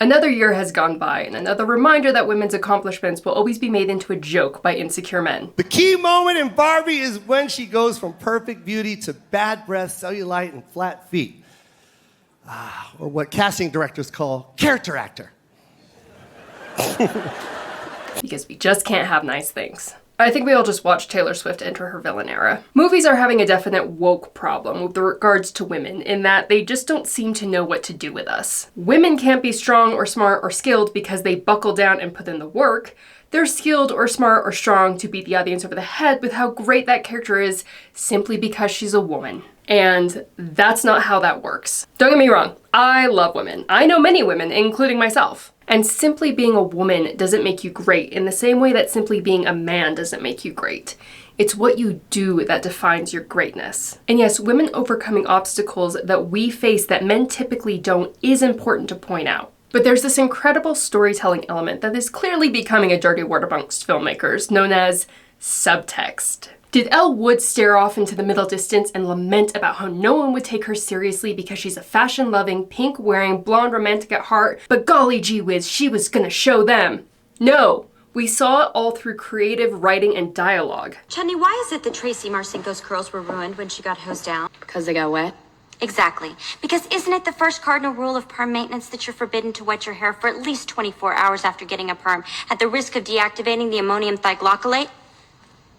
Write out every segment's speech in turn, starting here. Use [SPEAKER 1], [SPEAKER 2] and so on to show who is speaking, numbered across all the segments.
[SPEAKER 1] Another year has gone by, and another reminder that women's accomplishments will always be made into a joke by insecure men.
[SPEAKER 2] The key moment in Barbie is when she goes from perfect beauty to bad breath, cellulite, and flat feet. Or what casting directors call character actor.
[SPEAKER 1] Because we just can't have nice things. I think we all just watched Taylor Swift enter her villain era. Movies are having a definite woke problem with regards to women in that they just don't seem to know what to do with us. Women can't be strong or smart or skilled because they buckle down and put in the work. They're skilled or smart or strong to beat the audience over the head with how great that character is simply because she's a woman. And that's not how that works. Don't get me wrong, I love women. I know many women, including myself. And simply being a woman doesn't make you great in the same way that simply being a man doesn't make you great. It's what you do that defines your greatness. And yes, women overcoming obstacles that we face that men typically don't is important to point out. But there's this incredible storytelling element that is clearly becoming a dirty word amongst filmmakers, known as subtext. Did Elle Woods stare off into the middle distance and lament about how no one would take her seriously because she's a fashion-loving, pink-wearing, blonde romantic at heart, but golly gee whiz, she was gonna show them? No! We saw it all through creative writing and dialogue.
[SPEAKER 3] Chutney, why is it that Tracy Marcinko's curls were ruined when she got hosed down?
[SPEAKER 4] Because they got wet?
[SPEAKER 3] Exactly. Because isn't it the first cardinal rule of perm maintenance that you're forbidden to wet your hair for at least 24 hours after getting a perm, at the risk of deactivating the ammonium thioglycolate?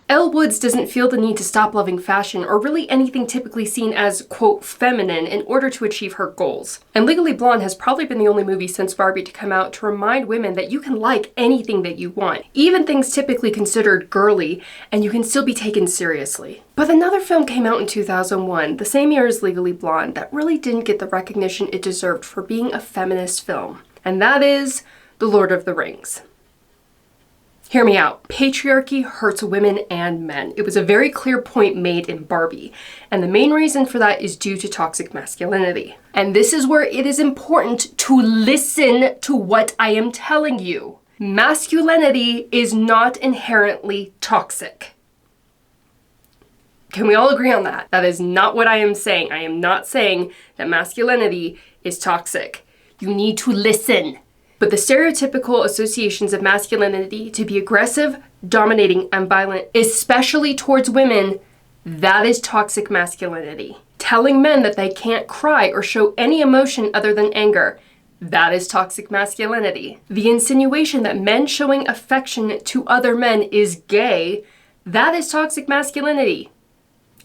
[SPEAKER 1] Elle Woods doesn't feel the need to stop loving fashion or really anything typically seen as, quote, feminine in order to achieve her goals. And Legally Blonde has probably been the only movie since Barbie to come out to remind women that you can like anything that you want, even things typically considered girly, and you can still be taken seriously. But another film came out in 2001, the same year as Legally Blonde, that really didn't get the recognition it deserved for being a feminist film. And that is The Lord of the Rings. Hear me out. Patriarchy hurts women and men. It was a very clear point made in Barbie, and the main reason for that is due to toxic masculinity. And this is where it is important to listen to what I am telling you. Masculinity is not inherently toxic. Can we all agree on that? That is not what I am saying. I am not saying that masculinity is toxic. You need to listen. But the stereotypical associations of masculinity to be aggressive, dominating, and violent, especially towards women, that is toxic masculinity. Telling men that they can't cry or show any emotion other than anger, that is toxic masculinity. The insinuation that men showing affection to other men is gay, that is toxic masculinity.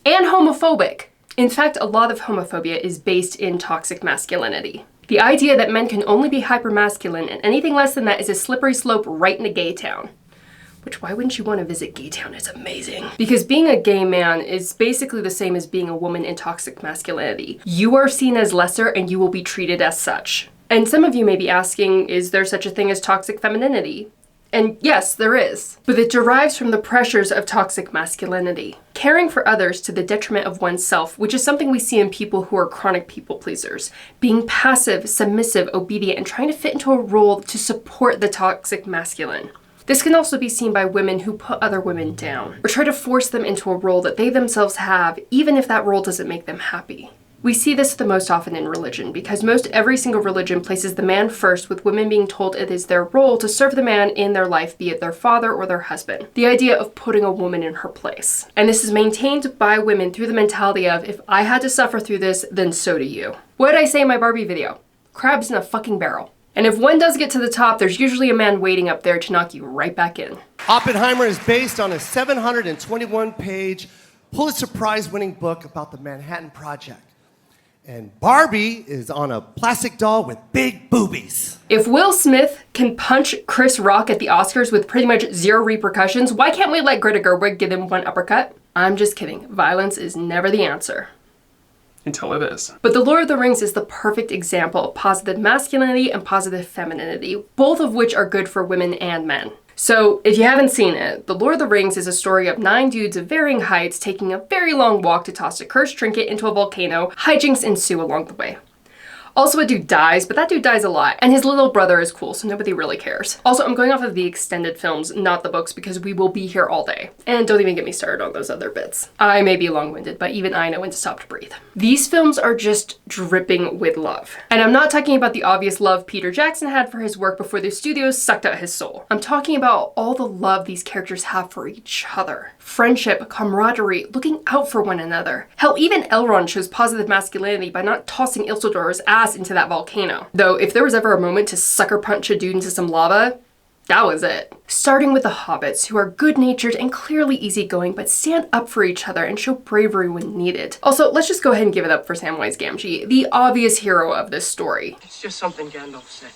[SPEAKER 1] And homophobic. In fact, a lot of homophobia is based in toxic masculinity. The idea that men can only be hypermasculine and anything less than that is a slippery slope right into gay town. Which, why wouldn't you want to visit gay town? It's amazing. Because being a gay man is basically the same as being a woman in toxic masculinity. You are seen as lesser and you will be treated as such. And some of you may be asking, is there such a thing as toxic femininity? And yes, there is. But it derives from the pressures of toxic masculinity. Caring for others to the detriment of oneself, which is something we see in people who are chronic people pleasers. Being passive, submissive, obedient, and trying to fit into a role to support the toxic masculine. This can also be seen by women who put other women down, or try to force them into a role that they themselves have, even if that role doesn't make them happy. We see this the most often in religion, because most every single religion places the man first, with women being told it is their role to serve the man in their life, be it their father or their husband. The idea of putting a woman in her place. And this is maintained by women through the mentality of, if I had to suffer through this, then so do you. What did I say in my Barbie video? Crabs in a fucking barrel. And if one does get to the top, there's usually a man waiting up there to knock you right back in.
[SPEAKER 2] Oppenheimer is based on a 721-page Pulitzer Prize-winning book about the Manhattan Project. And Barbie is on a plastic doll with big boobies.
[SPEAKER 1] If Will Smith can punch Chris Rock at the Oscars with pretty much zero repercussions, why can't we let Greta Gerwig give him one uppercut? I'm just kidding. Violence is never the answer.
[SPEAKER 5] Until it is.
[SPEAKER 1] But The Lord of the Rings is the perfect example of positive masculinity and positive femininity, both of which are good for women and men. So, if you haven't seen it, The Lord of the Rings is a story of 9 dudes of varying heights taking a very long walk to toss a cursed trinket into a volcano. Hijinks ensue along the way. Also, a dude dies, but that dude dies a lot. And his little brother is cool, so nobody really cares. Also, I'm going off of the extended films, not the books, because we will be here all day. And don't even get me started on those other bits. I may be long-winded, but even I know when to stop to breathe. These films are just dripping with love. And I'm not talking about the obvious love Peter Jackson had for his work before the studios sucked out his soul. I'm talking about all the love these characters have for each other. Friendship, camaraderie, looking out for one another. Hell, even Elrond shows positive masculinity by not tossing Isildur's ass into that volcano. Though, if there was ever a moment to sucker punch a dude into some lava, that was it. Starting with the hobbits, who are good-natured and clearly easygoing, but stand up for each other and show bravery when needed. Also, let's just go ahead and give it up for Samwise Gamgee, the obvious hero of this story.
[SPEAKER 4] It's just something Gandalf said.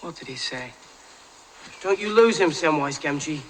[SPEAKER 4] What did he say? Don't you lose him, Samwise Gamgee.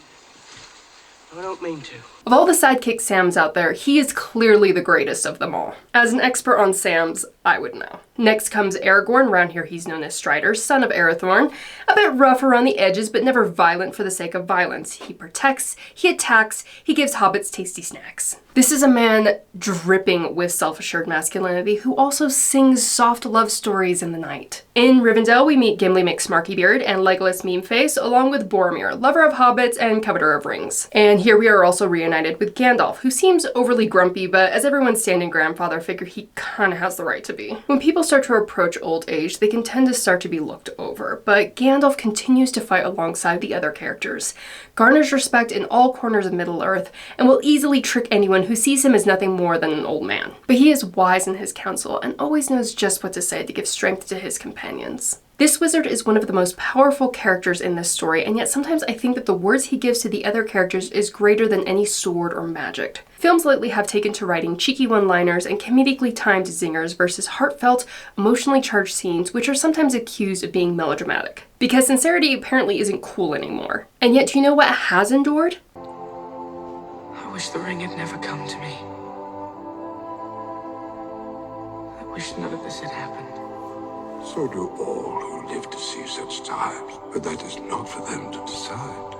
[SPEAKER 4] I don't mean to.
[SPEAKER 1] Of all the sidekick Sams out there, he is clearly the greatest of them all. As an expert on Sams, I would know. Next comes Aragorn, around here he's known as Strider, son of Arathorn. A bit rough around the edges, but never violent for the sake of violence. He protects, he attacks, he gives hobbits tasty snacks. This is a man dripping with self-assured masculinity who also sings soft love stories in the night. In Rivendell, we meet Gimli McSmarkybeard and Legolas Memeface, along with Boromir, lover of hobbits and coveter of rings. And here we are also reunited with Gandalf, who seems overly grumpy, but as everyone's standing grandfather figure, he kinda has the right to be. When people start to approach old age, they can tend to start to be looked over, but Gandalf continues to fight alongside the other characters, garners respect in all corners of Middle-earth, and will easily trick anyone who sees him as nothing more than an old man. But he is wise in his counsel and always knows just what to say to give strength to his companions. This wizard is one of the most powerful characters in this story, and yet sometimes I think that the words he gives to the other characters is greater than any sword or magic. Films lately have taken to writing cheeky one-liners and comedically timed zingers versus heartfelt, emotionally charged scenes, which are sometimes accused of being melodramatic. Because sincerity apparently isn't cool anymore. And yet, do you know what has endured?
[SPEAKER 4] I wish the ring had never come to me. I wish none of this had happened.
[SPEAKER 6] So do all who live to see such times, but that is not for them to decide.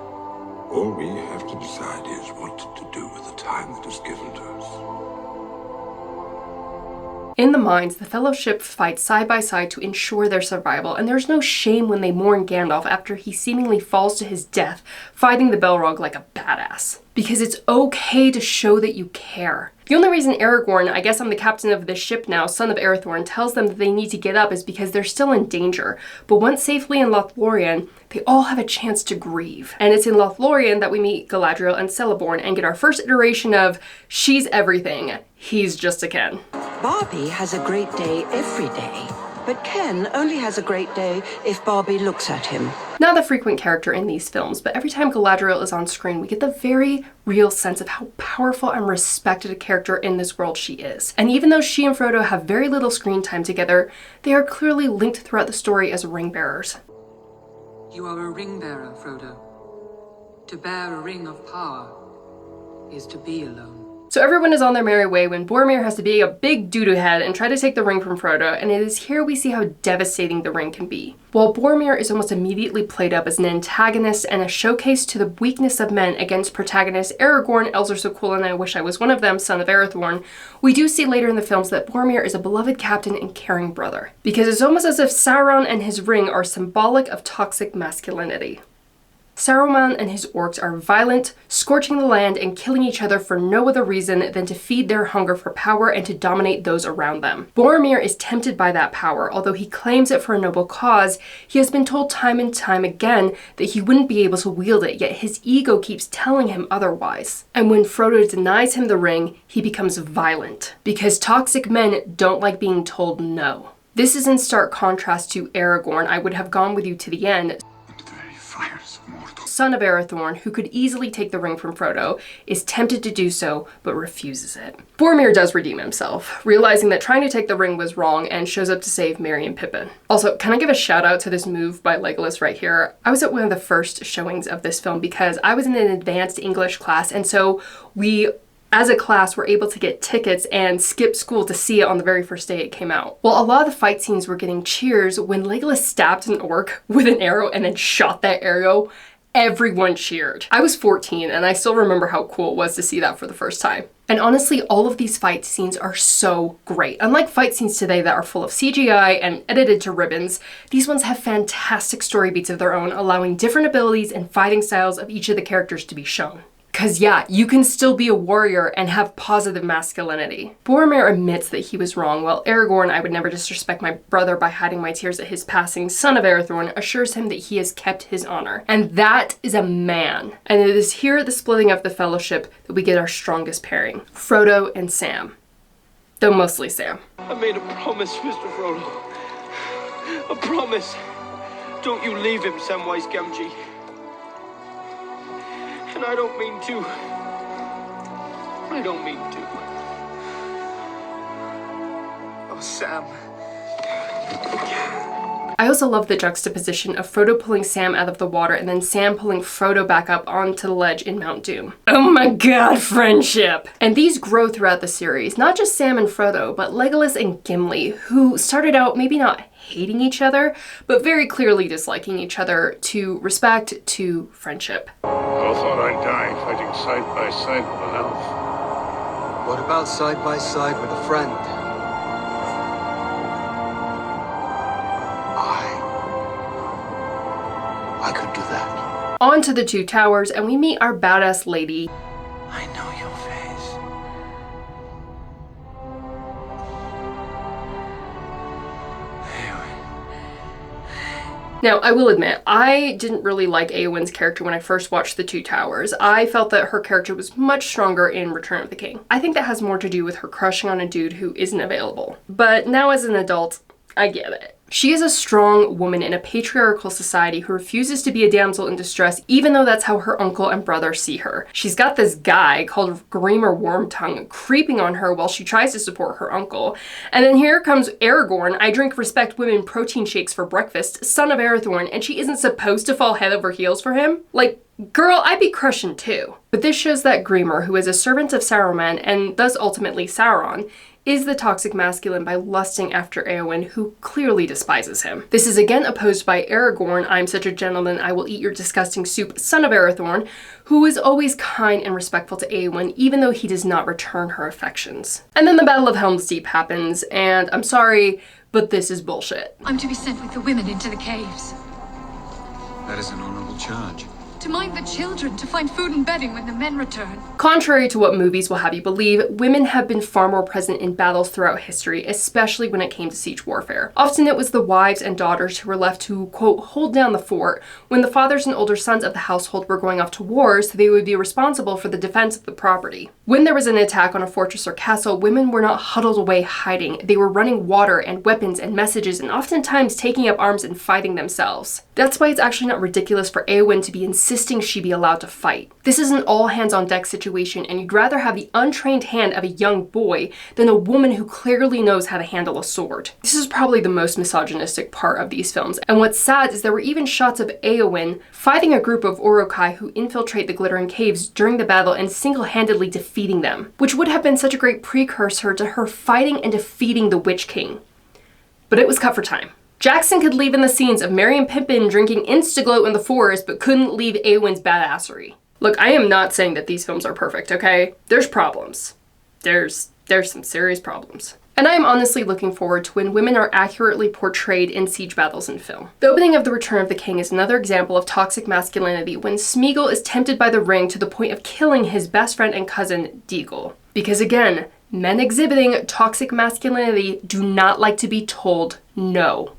[SPEAKER 6] All we have to decide is what to do with the time that is given to us.
[SPEAKER 1] In the mines, the Fellowship fight side by side to ensure their survival, and there's no shame when they mourn Gandalf after he seemingly falls to his death, fighting the Balrog like a badass. Because it's okay to show that you care. The only reason Aragorn, I guess I'm the captain of this ship now, son of Arathorn, tells them that they need to get up is because they're still in danger. But once safely in Lothlorien, they all have a chance to grieve. And it's in Lothlorien that we meet Galadriel and Celeborn and get our first iteration of she's everything, he's just a Ken.
[SPEAKER 7] Barbie has a great day every day, but Ken only has a great day if Barbie looks at him.
[SPEAKER 1] Not the frequent character in these films, but every time Galadriel is on screen, we get the very real sense of how powerful and respected a character in this world she is. And even though she and Frodo have very little screen time together, they are clearly linked throughout the story as ring bearers.
[SPEAKER 8] You are a ring bearer, Frodo. To bear a ring of power is to be alone.
[SPEAKER 1] So everyone is on their merry way when Boromir has to be a big doo-doo head and try to take the ring from Frodo, and it is here we see how devastating the ring can be. While Boromir is almost immediately played up as an antagonist and a showcase to the weakness of men against protagonist Aragorn, Elzar so cool and I wish I was one of them, son of Arathorn, we do see later in the films that Boromir is a beloved captain and caring brother. Because it's almost as if Sauron and his ring are symbolic of toxic masculinity. Saruman and his orcs are violent, scorching the land and killing each other for no other reason than to feed their hunger for power and to dominate those around them. Boromir is tempted by that power. Although he claims it for a noble cause, he has been told time and time again that he wouldn't be able to wield it, yet his ego keeps telling him otherwise. And when Frodo denies him the ring, he becomes violent. Because toxic men don't like being told no. This is in stark contrast to Aragorn. I would have gone with you to the end. Son of Arathorn, who could easily take the ring from Frodo, is tempted to do so, but refuses it. Boromir does redeem himself, realizing that trying to take the ring was wrong and shows up to save Merry and Pippin. Also, can I give a shout out to this move by Legolas right here? I was at one of the first showings of this film because I was in an advanced English class, and so we as a class, were able to get tickets and skip school to see it on the very first day it came out. Well, a lot of the fight scenes were getting cheers when Legolas stabbed an orc with an arrow and then shot that arrow. Everyone cheered. I was 14 and I still remember how cool it was to see that for the first time. And honestly, all of these fight scenes are so great. Unlike fight scenes today that are full of CGI and edited to ribbons, these ones have fantastic story beats of their own, allowing different abilities and fighting styles of each of the characters to be shown. Cause yeah, you can still be a warrior and have positive masculinity. Boromir admits that he was wrong, while Aragorn, I would never disrespect my brother by hiding my tears at his passing, son of Arathorn, assures him that he has kept his honor. And that is a man. And it is here at the splitting of the Fellowship that we get our strongest pairing, Frodo and Sam. Though mostly Sam.
[SPEAKER 4] I made a promise, Mr. Frodo. A promise. Don't you leave him, Samwise Gamgee. And I don't mean to. I don't mean to. Oh, Sam.
[SPEAKER 1] I also love the juxtaposition of Frodo pulling Sam out of the water and then Sam pulling Frodo back up onto the ledge in Mount Doom. Oh my god, friendship! And these grow throughout the series, not just Sam and Frodo, but Legolas and Gimli, who started out maybe not hating each other, but very clearly disliking each other, to respect, to friendship.
[SPEAKER 6] I thought I'd die fighting side by side with an elf.
[SPEAKER 9] What about side by side with a friend? I could do that.
[SPEAKER 1] On to the Two Towers, and we meet our badass lady.
[SPEAKER 9] I know your face. Éowyn.
[SPEAKER 1] Now, I will admit, I didn't really like Éowyn's character when I first watched The Two Towers. I felt that her character was much stronger in Return of the King. I think that has more to do with her crushing on a dude who isn't available. But now as an adult, I get it. She is a strong woman in a patriarchal society who refuses to be a damsel in distress, even though that's how her uncle and brother see her. She's got this guy called Grima Wormtongue creeping on her while she tries to support her uncle. And then here comes Aragorn, I drink respect women protein shakes for breakfast, son of Arathorn, and she isn't supposed to fall head over heels for him? Like, girl, I'd be crushing too. But this shows that Grima, who is a servant of Saruman and thus ultimately Sauron, is the toxic masculine by lusting after Éowyn, who clearly despises him. This is again opposed by Aragorn, I'm such a gentleman, I will eat your disgusting soup, son of Arathorn, who is always kind and respectful to Éowyn, even though he does not return her affections. And then the Battle of Helm's Deep happens, and I'm sorry, but this is bullshit.
[SPEAKER 10] I'm to be sent with the women into the caves.
[SPEAKER 9] That is an honorable charge.
[SPEAKER 10] To mind the children, to find food and bedding when the men return.
[SPEAKER 1] Contrary to what movies will have you believe, women have been far more present in battles throughout history, especially when it came to siege warfare. Often it was the wives and daughters who were left to, quote, hold down the fort when the fathers and older sons of the household were going off to war, so they would be responsible for the defense of the property. When there was an attack on a fortress or castle, women were not huddled away hiding. They were running water and weapons and messages and oftentimes taking up arms and fighting themselves. That's why it's actually not ridiculous for Éowyn to be insisting she be allowed to fight. This is an all hands on deck situation, and you'd rather have the untrained hand of a young boy than a woman who clearly knows how to handle a sword. This is probably the most misogynistic part of these films, and what's sad is there were even shots of Éowyn fighting a group of Uruk-hai who infiltrate the Glittering Caves during the battle and single-handedly defeating them, which would have been such a great precursor to her fighting and defeating the Witch King. But it was cut for time. Jackson could leave in the scenes of Merry and Pippin drinking Instaglow in the forest, but couldn't leave Éowyn's badassery. Look, I am not saying that these films are perfect, okay? There's problems. There's some serious problems. And I am honestly looking forward to when women are accurately portrayed in siege battles in film. The opening of The Return of the King is another example of toxic masculinity when Smeagol is tempted by the ring to the point of killing his best friend and cousin, Deagle. Because again, men exhibiting toxic masculinity do not like to be told no.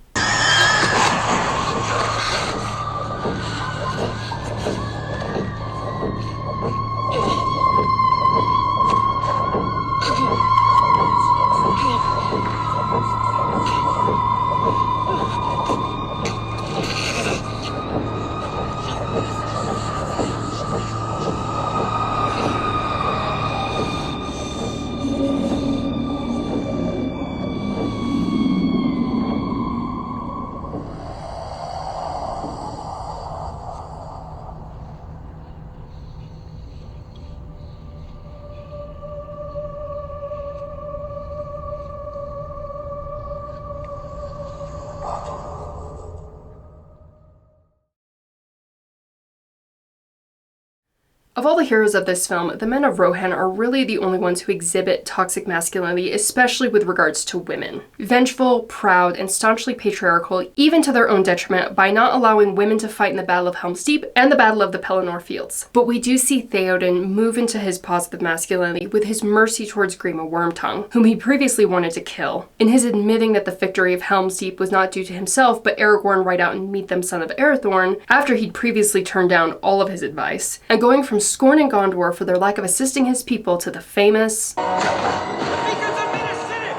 [SPEAKER 1] Of all the heroes of this film, the men of Rohan are really the only ones who exhibit toxic masculinity, especially with regards to women. Vengeful, proud, and staunchly patriarchal, even to their own detriment, by not allowing women to fight in the Battle of Helm's Deep and the Battle of the Pelennor Fields. But we do see Theoden move into his positive masculinity with his mercy towards Grima Wormtongue, whom he previously wanted to kill, in his admitting that the victory of Helm's Deep was not due to himself, but Aragorn ride out and meet them son of Arathorn, after he'd previously turned down all of his advice, and going from scorning Gondor for their lack of assisting his people to the famous
[SPEAKER 4] The beacons are lit, City!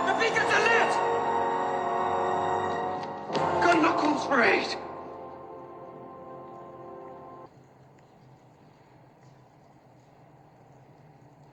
[SPEAKER 4] The beacons are lit! Gun knuckles parade!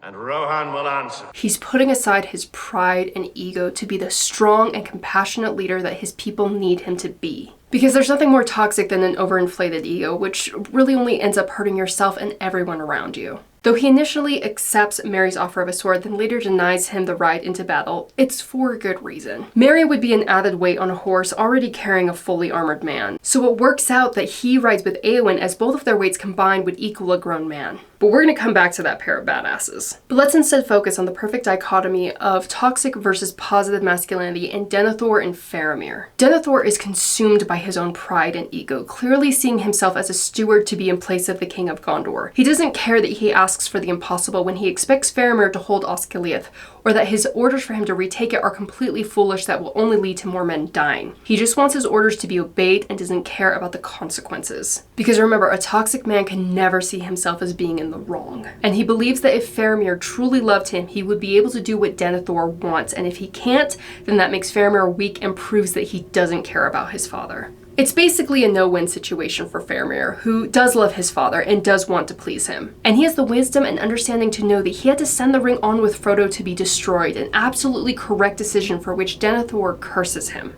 [SPEAKER 11] And Rohan will answer.
[SPEAKER 1] He's putting aside his pride and ego to be the strong and compassionate leader that his people need him to be. Because there's nothing more toxic than an overinflated ego, which really only ends up hurting yourself and everyone around you. Though he initially accepts Merry's offer of a sword, then later denies him the ride into battle, it's for a good reason. Merry would be an added weight on a horse already carrying a fully armored man. So it works out that he rides with Éowyn, as both of their weights combined would equal a grown man. But we're going to come back to that pair of badasses. But let's instead focus on the perfect dichotomy of toxic versus positive masculinity in Denethor and Faramir. Denethor is consumed by his own pride and ego, clearly seeing himself as a steward to be in place of the King of Gondor. He doesn't care that he asks for the impossible when he expects Faramir to hold Osgiliath, or that his orders for him to retake it are completely foolish that will only lead to more men dying. He just wants his orders to be obeyed and doesn't care about the consequences. Because remember, a toxic man can never see himself as being in the wrong. And he believes that if Faramir truly loved him, he would be able to do what Denethor wants, and if he can't, then that makes Faramir weak and proves that he doesn't care about his father. It's basically a no-win situation for Faramir, who does love his father and does want to please him. And he has the wisdom and understanding to know that he had to send the ring on with Frodo to be destroyed, an absolutely correct decision for which Denethor curses him.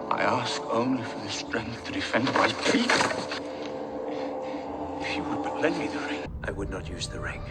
[SPEAKER 9] I ask only for the strength to defend my people. If you would but lend me the ring.
[SPEAKER 11] I would not use the ring.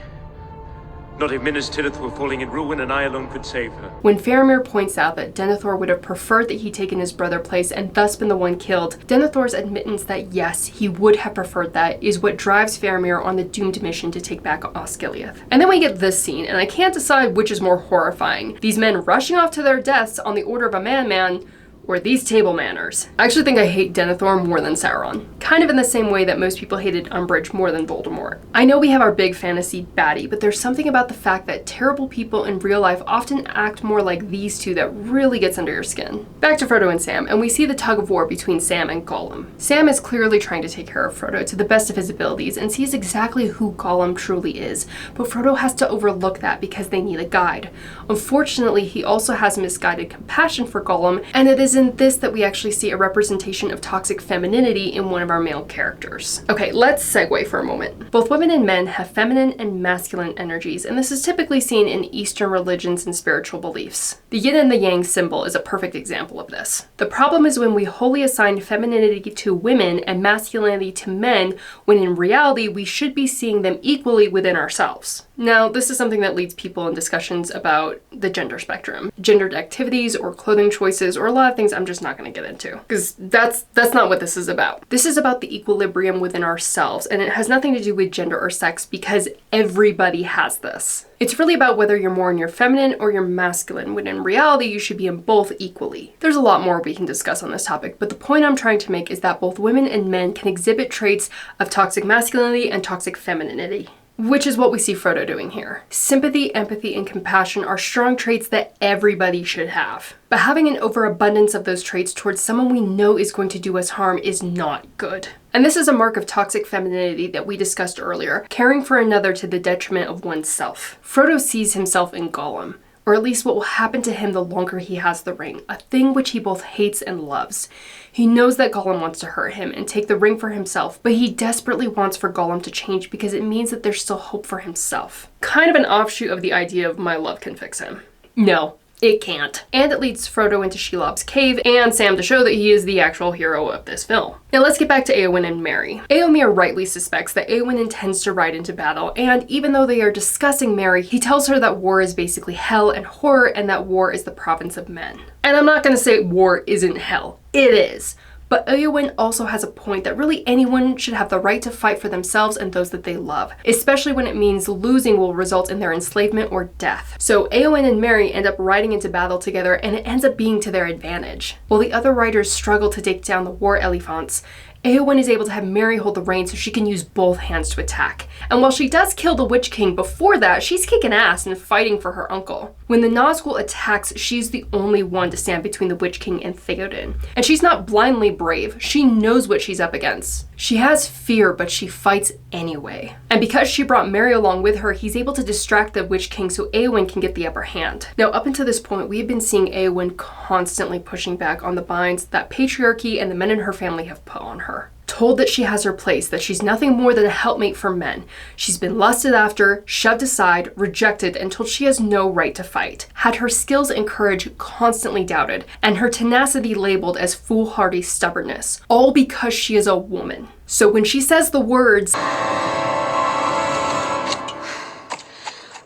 [SPEAKER 11] Not if Minas Tirith were falling in ruin and I alone could save her.
[SPEAKER 1] When Faramir points out that Denethor would have preferred that he'd taken his brother's place and thus been the one killed, Denethor's admittance that yes, he would have preferred that is what drives Faramir on the doomed mission to take back Osgiliath. And then we get this scene, and I can't decide which is more horrifying. These men rushing off to their deaths on the order of a man, or these table manners. I actually think I hate Denethor more than Sauron. Kind of in the same way that most people hated Umbridge more than Voldemort. I know we have our big fantasy baddie, but there's something about the fact that terrible people in real life often act more like these two that really gets under your skin. Back to Frodo and Sam, and we see the tug of war between Sam and Gollum. Sam is clearly trying to take care of Frodo to the best of his abilities and sees exactly who Gollum truly is, but Frodo has to overlook that because they need a guide. Unfortunately, he also has misguided compassion for Gollum, and it is in this that we actually see a representation of toxic femininity in one of our male characters. Okay, let's segue for a moment. Both women and men have feminine and masculine energies, and this is typically seen in Eastern religions and spiritual beliefs. The yin and the yang symbol is a perfect example of this. The problem is when we wholly assign femininity to women and masculinity to men, when in reality we should be seeing them equally within ourselves. Now, this is something that leads people in discussions about the gender spectrum, gendered activities or clothing choices, or a lot of things I'm just not going to get into, because that's not what this is about. This is about the equilibrium within ourselves, and it has nothing to do with gender or sex because everybody has this. It's really about whether you're more in your feminine or your masculine, when in reality you should be in both equally. There's a lot more we can discuss on this topic, but the point I'm trying to make is that both women and men can exhibit traits of toxic masculinity and toxic femininity. Which is what we see Frodo doing here. Sympathy, empathy, and compassion are strong traits that everybody should have. But having an overabundance of those traits towards someone we know is going to do us harm is not good. And this is a mark of toxic femininity that we discussed earlier, caring for another to the detriment of oneself. Frodo sees himself in Gollum, or at least what will happen to him the longer he has the ring, a thing which he both hates and loves. He knows that Gollum wants to hurt him and take the ring for himself, but he desperately wants for Gollum to change because it means that there's still hope for himself. Kind of an offshoot of the idea of my love can fix him. No, it can't. And it leads Frodo into Shelob's cave and Sam to show that he is the actual hero of this film. Now let's get back to Éowyn and Merry. Éomer rightly suspects that Éowyn intends to ride into battle, and even though they are discussing Merry, he tells her that war is basically hell and horror and that war is the province of men. And I'm not going to say war isn't hell. It is. But Éowyn also has a point that really anyone should have the right to fight for themselves and those that they love, especially when it means losing will result in their enslavement or death. So Éowyn and Mary end up riding into battle together, and it ends up being to their advantage. While the other riders struggle to take down the war elephants, Éowyn is able to have Mary hold the reins so she can use both hands to attack. And while she does kill the Witch King before that, she's kicking ass and fighting for her uncle. When the Nazgul attacks, she's the only one to stand between the Witch King and Theoden. And she's not blindly brave. She knows what she's up against. She has fear, but she fights anyway. And because she brought Mary along with her, he's able to distract the Witch King so Éowyn can get the upper hand. Now, up until this point, we've been seeing Éowyn constantly pushing back on the binds that patriarchy and the men in her family have put on her. Told that she has her place, that she's nothing more than a helpmate for men. She's been lusted after, shoved aside, rejected, and told she has no right to fight. Had her skills and courage constantly doubted, and her tenacity labeled as foolhardy stubbornness, all because she is a woman. So when she says the words,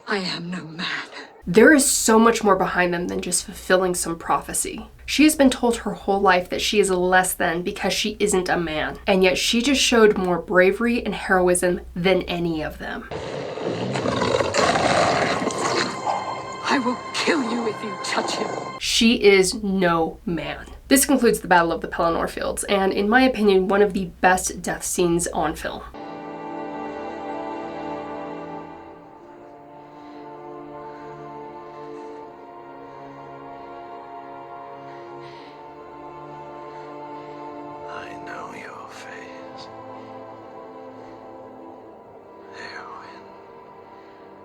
[SPEAKER 10] I am no man,
[SPEAKER 1] there is so much more behind them than just fulfilling some prophecy. She has been told her whole life that she is less than because she isn't a man, and yet she just showed more bravery and heroism than any of them.
[SPEAKER 10] I will kill you if you touch him.
[SPEAKER 1] She is no man. This concludes the Battle of the Pelennor Fields, and in my opinion, one of the best death scenes on film.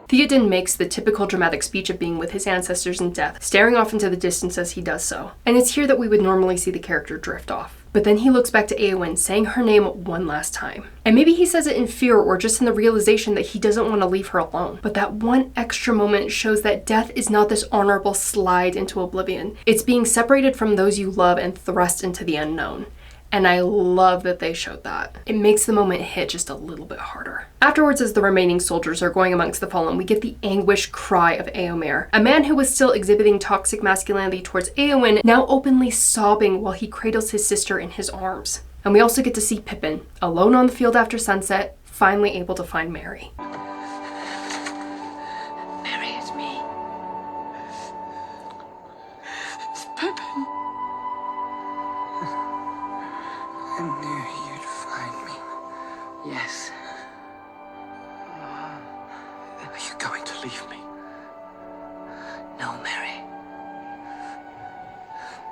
[SPEAKER 1] Theoden makes the typical dramatic speech of being with his ancestors in death, staring off into the distance as he does so. And it's here that we would normally see the character drift off. But then he looks back to Éowyn, saying her name one last time. And maybe he says it in fear or just in the realization that he doesn't want to leave her alone. But that one extra moment shows that death is not this honorable slide into oblivion. It's being separated from those you love and thrust into the unknown. And I love that they showed that. It makes the moment hit just a little bit harder. Afterwards, as the remaining soldiers are going amongst the fallen, we get the anguished cry of Éomer, a man who was still exhibiting toxic masculinity towards Éowyn, now openly sobbing while he cradles his sister in his arms. And we also get to see Pippin, alone on the field after sunset, finally able to find Mary.
[SPEAKER 10] Mary, it's me. It's Pippin.
[SPEAKER 4] I knew you'd find me. Yes. Are you going to leave me?
[SPEAKER 10] No, Mary.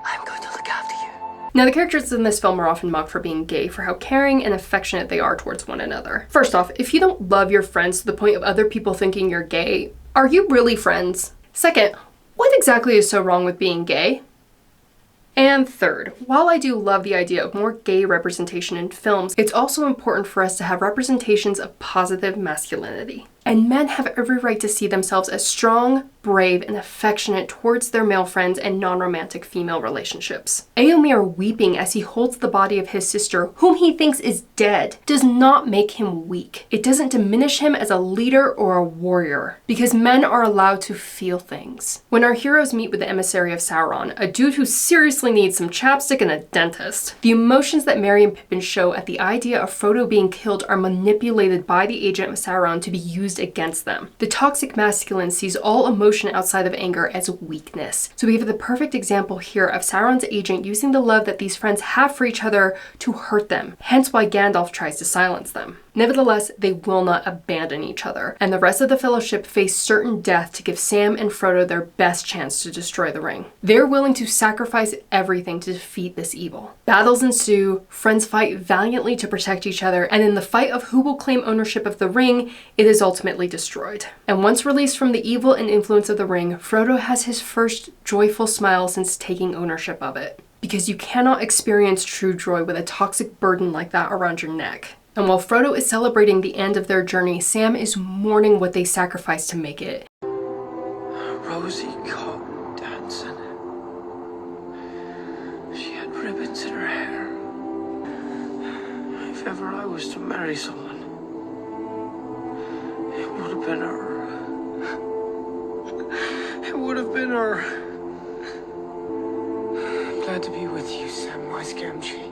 [SPEAKER 10] I'm going to look after you.
[SPEAKER 1] Now, the characters in this film are often mocked for being gay, for how caring and affectionate they are towards one another. First off, if you don't love your friends to the point of other people thinking you're gay, are you really friends? Second, what exactly is so wrong with being gay? And third, while I do love the idea of more gay representation in films, it's also important for us to have representations of positive masculinity. And men have every right to see themselves as strong, brave, and affectionate towards their male friends and non-romantic female relationships. Éomer weeping as he holds the body of his sister, whom he thinks is dead, does not make him weak. It doesn't diminish him as a leader or a warrior, because men are allowed to feel things. When our heroes meet with the emissary of Sauron, a dude who seriously needs some chapstick and a dentist, the emotions that Merry and Pippin show at the idea of Frodo being killed are manipulated by the agent of Sauron to be used against them. The toxic masculine sees all emotion outside of anger as weakness. So we have the perfect example here of Sauron's agent using the love that these friends have for each other to hurt them, hence why Gandalf tries to silence them. Nevertheless, they will not abandon each other, and the rest of the Fellowship face certain death to give Sam and Frodo their best chance to destroy the ring. They're willing to sacrifice everything to defeat this evil. Battles ensue, friends fight valiantly to protect each other, and in the fight of who will claim ownership of the ring, it is ultimately destroyed. And once released from the evil and influence of the ring, Frodo has his first joyful smile since taking ownership of it. Because you cannot experience true joy with a toxic burden like that around your neck. And while Frodo is celebrating the end of their journey, Sam is mourning what they sacrificed to make it.
[SPEAKER 4] Rosie cotton dancing. She had ribbons in her hair. If ever I was to marry someone, it would have been her. It would have been her. I'm glad to be with you, Samwise Gamgee.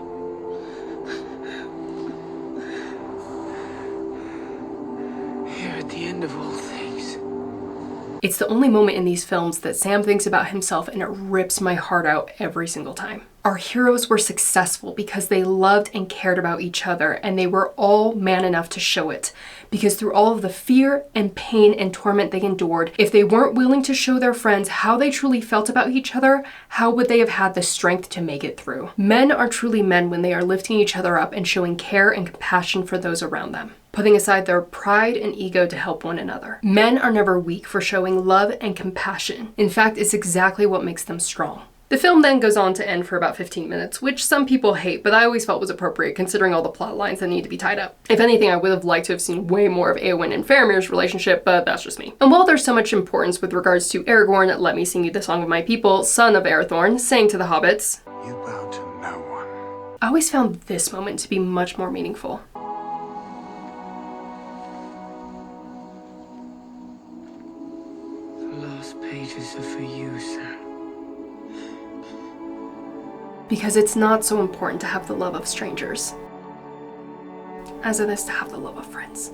[SPEAKER 4] end of all things.
[SPEAKER 1] It's the only moment in these films that Sam thinks about himself, and it rips my heart out every single time. Our heroes were successful because they loved and cared about each other, and they were all man enough to show it. Because through all of the fear and pain and torment they endured, if they weren't willing to show their friends how they truly felt about each other, how would they have had the strength to make it through? Men are truly men when they are lifting each other up and showing care and compassion for those around them, putting aside their pride and ego to help one another. Men are never weak for showing love and compassion. In fact, it's exactly what makes them strong. The film then goes on to end for about 15 minutes, which some people hate, but I always felt was appropriate considering all the plot lines that need to be tied up. If anything, I would have liked to have seen way more of Éowyn and Faramir's relationship, but that's just me. And while there's so much importance with regards to Aragorn, let me sing you the song of my people, son of Arathorn, saying to the hobbits,
[SPEAKER 6] You bow to no one.
[SPEAKER 1] I always found this moment to be much more meaningful.
[SPEAKER 4] The last pages are for you, Sam.
[SPEAKER 1] Because it's not so important to have the love of strangers as it is to have the love of friends.